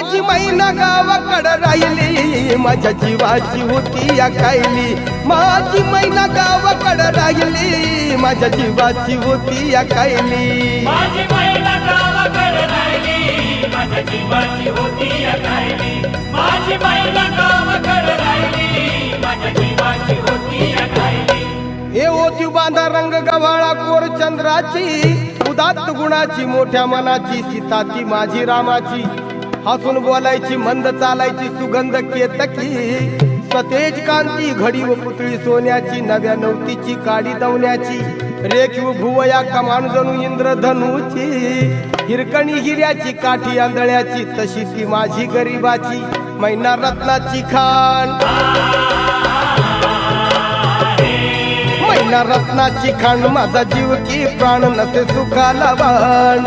माझी मैना गावाकडे राहिली, माझ्या जीवाची होती या कायली. माझी मैना गावाकडे राहिली, माझ्या जीवाची होती या कायली. माझी मैना गावाकडे राहिली, माझ्या जीवाची होती या कायली. माझी मैना गावाकडे राहिली, माझ्या जीवाची होती या कायली. हे ओती बांधा रंग गव्हाळा कोर चंद्राची, उदात्त गुणाची मोठ्या मनाची, सीता ती माझी रामाची. हसून बोलायची, मंद चालायची, सुगंध केतकी. सतेज कांती घडी व पुतळी सोन्याची, नव्या नवतीची काडी दवण्याची. रेखीव भुवया कमान जणू इंद्रधनुची, हिरकणी हिऱ्याची काठी आंधळ्याची. तशी ती माझी गरीबाची मैना रत्नाची खाण. मैना रत्नाची खाण, माझा जीव की प्राण नसे सुखाला वाण.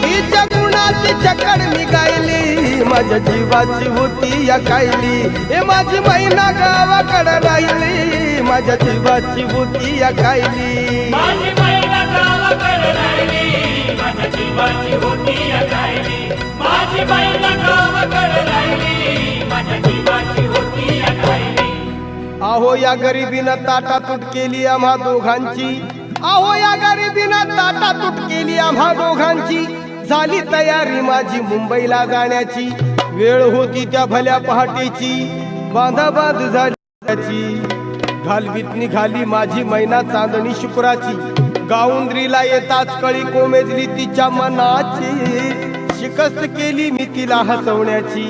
तिच्या गुणाची चकड मी गायली, माझ्या जीवाची होती या कायली. हे माझी मैना गावाकडे राहिली, माझ्या जीवाची होती या कायली. माझी मैना गावाकडे राहिली, माझ्या जीवाची होती या कायली. माझी मैना गावाकडे राहिली, माझ्या जीवाची होती या कायली. अहो या गरिबीनं ताटातूट केली आम्हा दोघांची. अहो या गरिबीनं ताटातूट केली आम्हा दोघांची. झाली तयारी माझी मुंबईला जाण्याची. वेळ होती त्या भल्या पहाटेची, बांधाबांध झाली. घालवीत निघाली माझी मैना चांदणी शुक्राची. गाऊंद्रीला येताच कळी कोमेजली तिच्या मनाची. शिकस्त केली मी तिला हसवण्याची,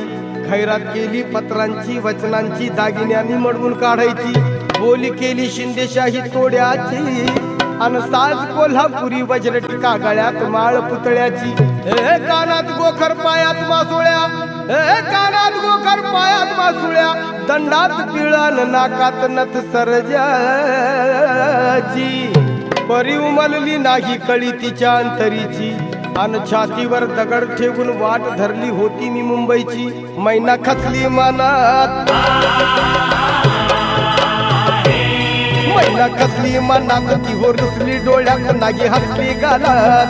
खैरात केली पत्रांची वचनांची. दागिन्यांनी मडवून काढायची, बोली केली शिंदेशाही तोड्याची. अन साज कोल्हापुरी वज्रटिका गळ्यात माळ पुतळ्याची. हे कानात गोखर पायात मासोळ्या, हे कानात गोखर पायात मासोळ्या. दंडात पिळण नाकात नथ सरजाची. परी उमलली नाही कळी तिच्या अंतरीची. अन छातीवर दगड ठेवून वाट धरली होती मी मुंबईची. मैना खचली मनात, मैना खचली मनात. ती हो रुसली डोळ्यात, नागी हसली गालात.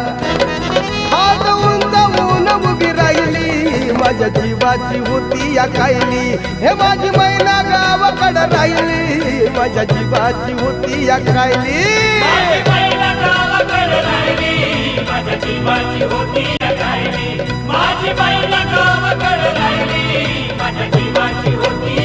हात उंचावून उभी राहिली, माझ्या जीवाची होती या कायली. हे माझी मैना गावाकडे राहिली, माझ्या जीवाची होती या कायली. माझी मैना गावाकडे राहिली, माझ्या जीवाची होती या कायली. माझी मैना गावाकडे राहिली, माझ्या जीवाची होती